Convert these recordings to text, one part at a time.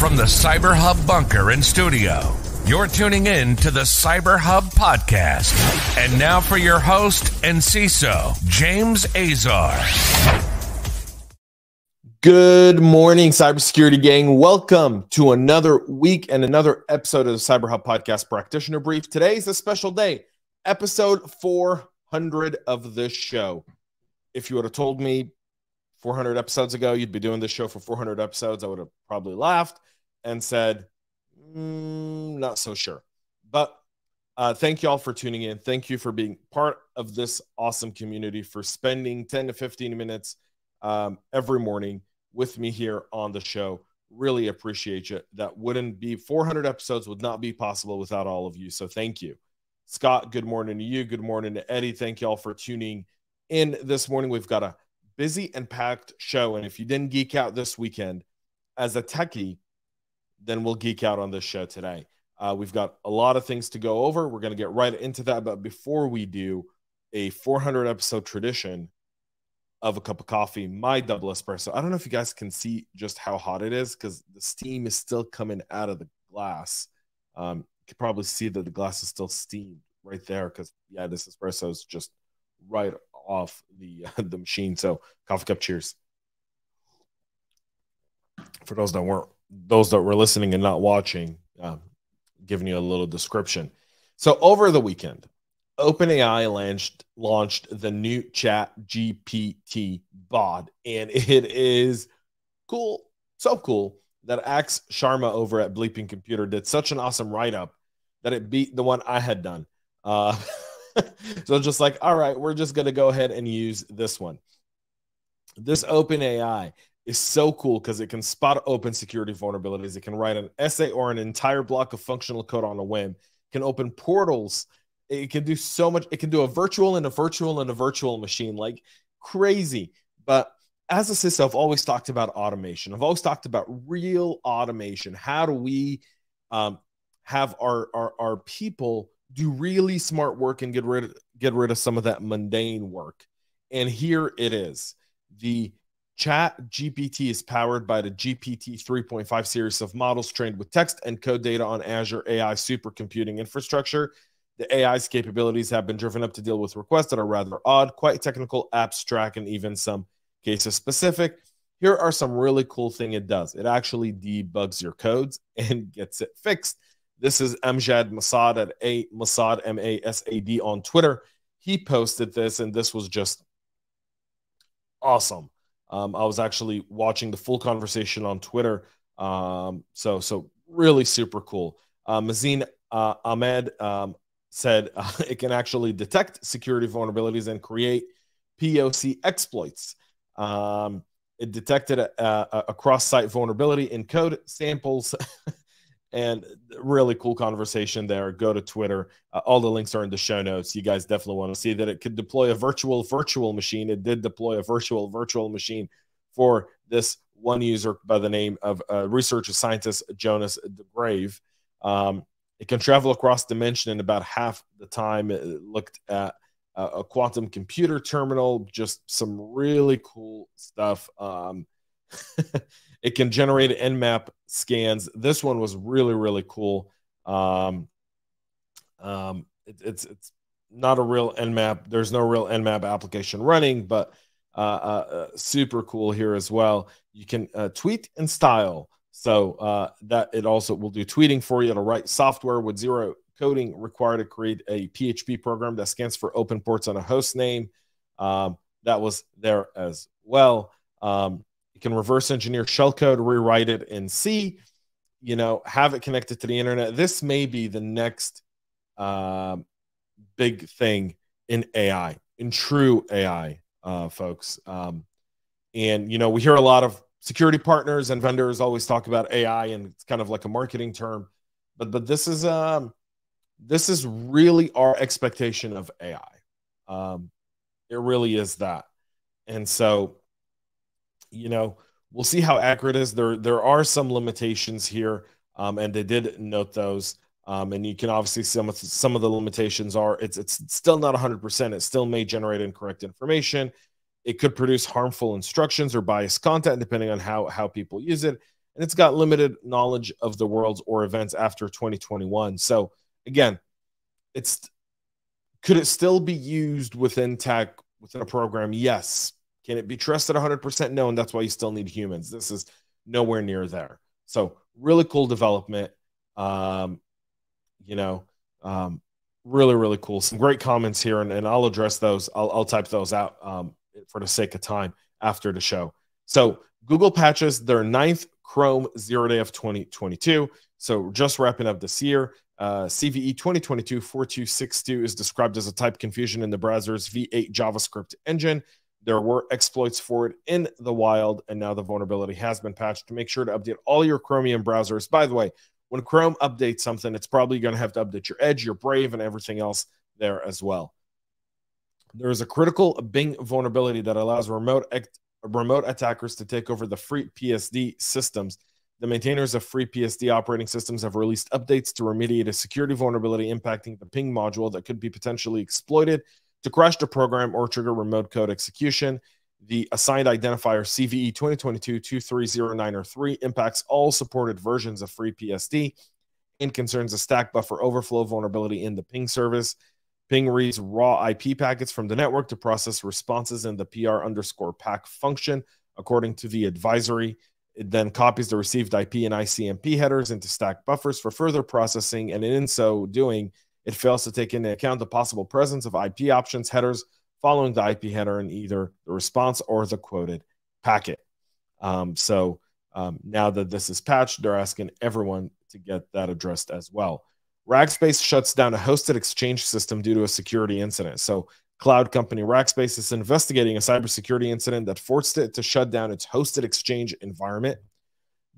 From the CyberHub bunker and studio, you're tuning in to the CyberHub Podcast. And now for your host and CISO, James Azar. Good morning, cybersecurity gang. Welcome to another week and another episode of the CyberHub Podcast Practitioner Brief. Today is a special day, episode 400 of this show. If you would have told me 400 episodes ago you'd be doing this show for 400 episodes, I would have probably laughed and said, not so sure. But thank you all for tuning in. Thank you for being part of this awesome community, for spending 10 to 15 minutes every morning with me here on the show. Really appreciate you. That wouldn't be 400 episodes would not be possible without all of you. So thank you. Scott, good morning to you. Good morning to Eddie. Thank you all for tuning in this morning. We've got a busy and packed show. And if you didn't geek out this weekend as a techie, then we'll geek out on this show today. We've got a lot of things to go over. We're going to get right into that. But before we do, a 400 episode tradition of a cup of coffee, my double espresso. I don't know if you guys can see just how hot it is because the steam is still coming out of the glass. You can probably see that the glass is still steamed right there because, yeah, this espresso is just right off the machine. So coffee cup cheers. For those that were listening and not watching, giving you a little description. So over the weekend, OpenAI launched the new ChatGPT bot, and it is cool, so cool that Ax Sharma over at Bleeping Computer did such an awesome write-up that it beat the one I had done. So just like, all right, we're just going to go ahead and use this one. This OpenAI is so cool because it can spot open security vulnerabilities. It can write an essay or an entire block of functional code on a whim. It can open portals. It can do so much. It can do a virtual and a virtual and a virtual machine, like crazy. But as a CISO, I've always talked about automation. I've always talked about real automation. How do we have our people do really smart work and get rid of some of that mundane work? And here it is. The ChatGPT is powered by the GPT 3.5 series of models trained with text and code data on Azure AI supercomputing infrastructure. The AI's capabilities have been driven up to deal with requests that are rather odd, quite technical, abstract, and even some cases specific. Here are some really cool things it does. It actually debugs your codes and gets it fixed. This is Amjad Masad at Masad, M-A-S-A-D on Twitter. He posted this, and this was just awesome. I was actually watching the full conversation on Twitter. So really super cool. Mazin Ahmed said it can actually detect security vulnerabilities and create POC exploits. It detected a cross-site vulnerability in code samples. And really cool conversation there. Go to Twitter. All the links are in the show notes. You guys definitely want to see that it could deploy a virtual machine. It did deploy a virtual machine for this one user by the name of researcher scientist Jonas DeGrave. It can travel across dimension in about half the time. It looked at a quantum computer terminal, just some really cool stuff. It can generate Nmap scans. This one was really, really cool. It's not a real Nmap. There's no real Nmap application running, but super cool here as well. You can tweet and style. So that it also will do tweeting for you. It'll write software with zero coding required to create a PHP program that scans for open ports on a host name. That was there as well. You can reverse engineer shellcode, rewrite it in C, have it connected to the internet. This may be the next big thing in AI, in true AI, folks. And, we hear a lot of security partners and vendors always talk about AI, and it's kind of like a marketing term. But this is really our expectation of AI. It really is that. And so, we'll see how accurate it is. There are some limitations here, and they did note those. And you can obviously see some of the limitations are it's still not 100%. It still may generate incorrect information. It could produce harmful instructions or biased content depending on how people use it. and it's got limited knowledge of the world or events after 2021. So again, could it still be used within tech, within a program? Yes. Can it be trusted 100%? No, and that's why you still need humans. This is nowhere near there. So really cool development. Really, really cool. Some great comments here, and I'll address those. I'll type those out for the sake of time after the show. So Google patches their 9th Chrome Zeroday of 2022. So just wrapping up this year. CVE 2022-4262 is described as a type confusion in the browser's V8 JavaScript engine. There were exploits for it in the wild, and now the vulnerability has been patched. To make sure to update all your Chromium browsers. By the way, when Chrome updates something, it's probably going to have to update your Edge, your Brave, and everything else there as well. There is a critical Bing vulnerability that allows remote attackers to take over the FreeBSD systems. The maintainers of FreeBSD operating systems have released updates to remediate a security vulnerability impacting the ping module that could be potentially exploited to crash the program or trigger remote code execution. The assigned identifier CVE 2022-2309-3 impacts all supported versions of FreeBSD and concerns a stack buffer overflow vulnerability in the ping service. Ping reads raw IP packets from the network to process responses in the PR_pack function, according to the advisory. It then copies the received IP and ICMP headers into stack buffers for further processing, and in so doing, it fails to take into account the possible presence of IP options headers following the IP header in either the response or the quoted packet. Now that this is patched, they're asking everyone to get that addressed as well. Rackspace shuts down a hosted exchange system due to a security incident. So cloud company Rackspace is investigating a cybersecurity incident that forced it to shut down its hosted exchange environment.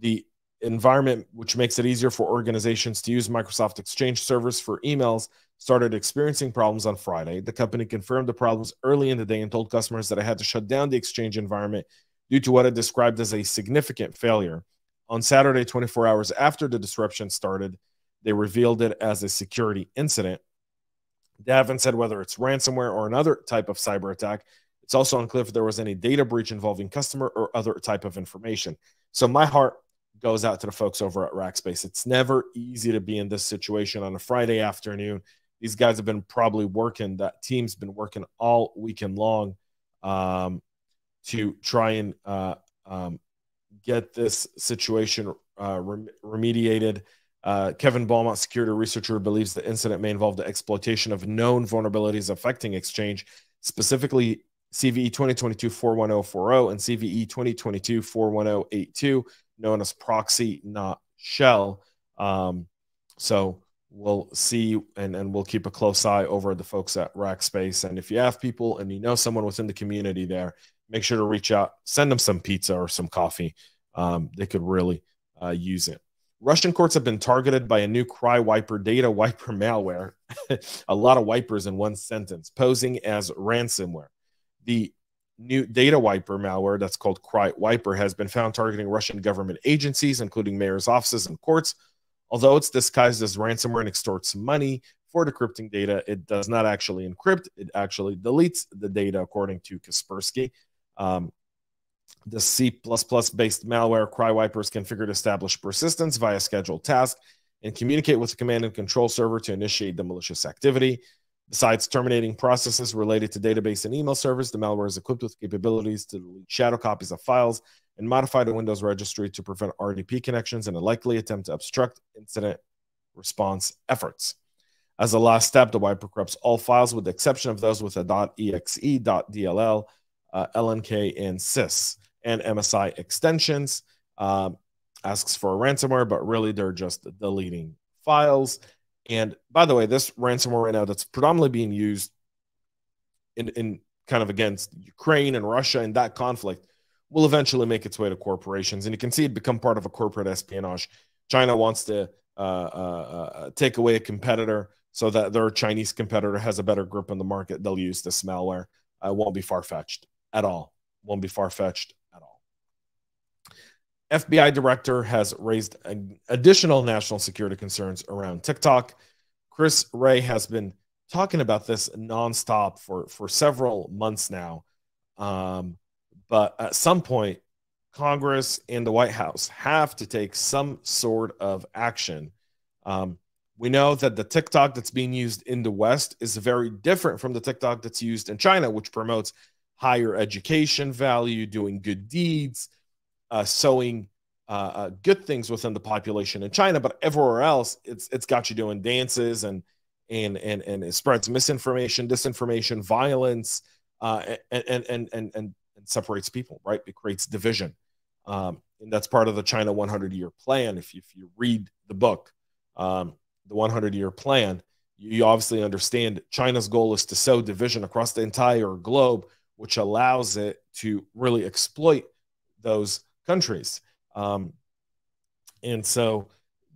The environment, which makes it easier for organizations to use Microsoft Exchange servers for emails, started experiencing problems on Friday. The company confirmed the problems early in the day and told customers that it had to shut down the Exchange environment due to what it described as a significant failure. On Saturday, 24 hours after the disruption started, they revealed it as a security incident. They haven't said whether it's ransomware or another type of cyber attack. It's also unclear if there was any data breach involving customer or other type of information. So my heart goes out to the folks over at Rackspace. It's never easy to be in this situation on a Friday afternoon. These guys have been probably working, that team's been working all weekend long to try and get this situation remediated. Kevin Beaumont, security researcher, believes the incident may involve the exploitation of known vulnerabilities affecting Exchange, specifically CVE 2022-41040 and CVE 2022-41082, known as proxy, not shell. So we'll see, and we'll keep a close eye over the folks at Rackspace. And if you have people and you know someone within the community there, make sure to reach out, send them some pizza or some coffee. They could really use it. Russian courts have been targeted by a new CryWiper data wiper malware, a lot of wipers in one sentence, posing as ransomware. The new data wiper malware that's called CryWiper has been found targeting Russian government agencies, including mayor's offices and courts. Although it's disguised as ransomware and extorts money for decrypting data, it does not actually encrypt. It actually deletes the data, according to Kaspersky. The C++ based malware CryWiper is configured to establish persistence via scheduled task and communicate with the command and control server to initiate the malicious activity. Besides terminating processes related to database and email servers, the malware is equipped with capabilities to delete shadow copies of files and modify the Windows registry to prevent RDP connections in a likely attempt to obstruct incident response efforts. As a last step, the wiper corrupts all files with the exception of those with a .exe, .dll, LNK, and sys and MSI extensions. Asks for a ransomware, but really they're just deleting files. And by the way, this ransomware right now that's predominantly being used in kind of against Ukraine and Russia and that conflict will eventually make its way to corporations. And you can see it become part of a corporate espionage. China wants to take away a competitor so that their Chinese competitor has a better grip on the market. They'll use this malware. Won't be far-fetched at all. Won't be far-fetched at all. FBI director has raised additional national security concerns around TikTok. Chris Wray has been talking about this nonstop for several months now. But at some point, Congress and the White House have to take some sort of action. We know that the TikTok that's being used in the West is very different from the TikTok that's used in China, which promotes higher education value, doing good deeds, sowing good things within the population in China. But everywhere else, it's got you doing dances and it spreads misinformation, disinformation, violence, and separates people, right? It creates division. And that's part of the China 100-year plan. If you read the book, the 100-year plan, you obviously understand China's goal is to sow division across the entire globe, which allows it to really exploit those countries. And so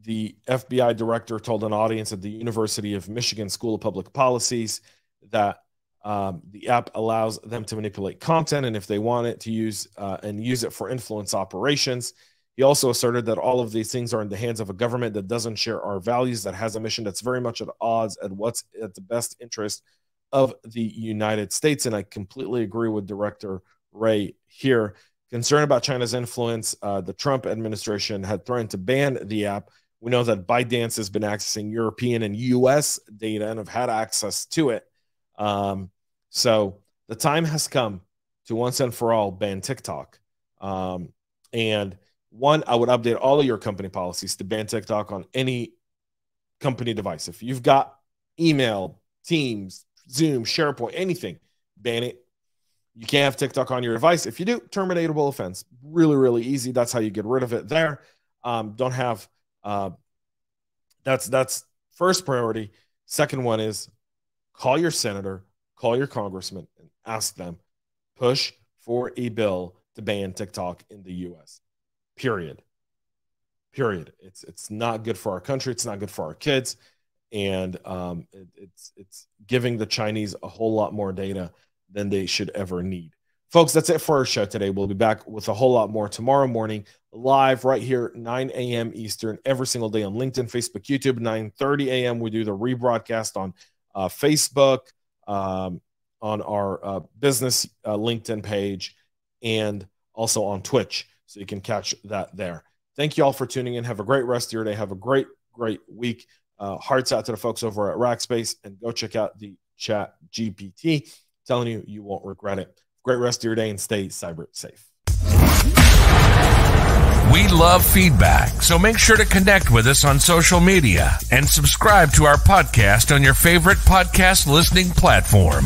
the FBI director told an audience at the University of Michigan School of Public Policies that the app allows them to manipulate content, and if they want it to use it for influence operations. He also asserted that all of these things are in the hands of a government that doesn't share our values, that has a mission that's very much at odds at what's at the best interest of the United States. And I completely agree with Director Ray here. Concerned about China's influence, the Trump administration had threatened to ban the app. We know that ByteDance has been accessing European and U.S. data and have had access to it. So the time has come to once and for all ban TikTok. And one, I would update all of your company policies to ban TikTok on any company device. If you've got email, Teams, Zoom, SharePoint, anything, ban it. You can't have TikTok on your device. If you do, terminatable offense. Really, really easy. That's how you get rid of it there. Don't have, that's first priority. Second one is call your senator, call your congressman, and ask them, push for a bill to ban TikTok in the U.S. Period. It's not good for our country. It's not good for our kids. And it's giving the Chinese a whole lot more data than they should ever need. Folks, that's it for our show today. We'll be back with a whole lot more tomorrow morning, live right here, 9 a.m. Eastern, every single day on LinkedIn, Facebook, YouTube. 9:30 a.m. we do the rebroadcast on Facebook, on our business LinkedIn page, and also on Twitch. So you can catch that there. Thank you all for tuning in. Have a great rest of your day. Have a great week. Hearts out to the folks over at Rackspace, and go check out the ChatGPT. Telling you, you won't regret it. Great rest of your day and stay cyber safe. We love feedback, so make sure to connect with us on social media and subscribe to our podcast on your favorite podcast listening platform.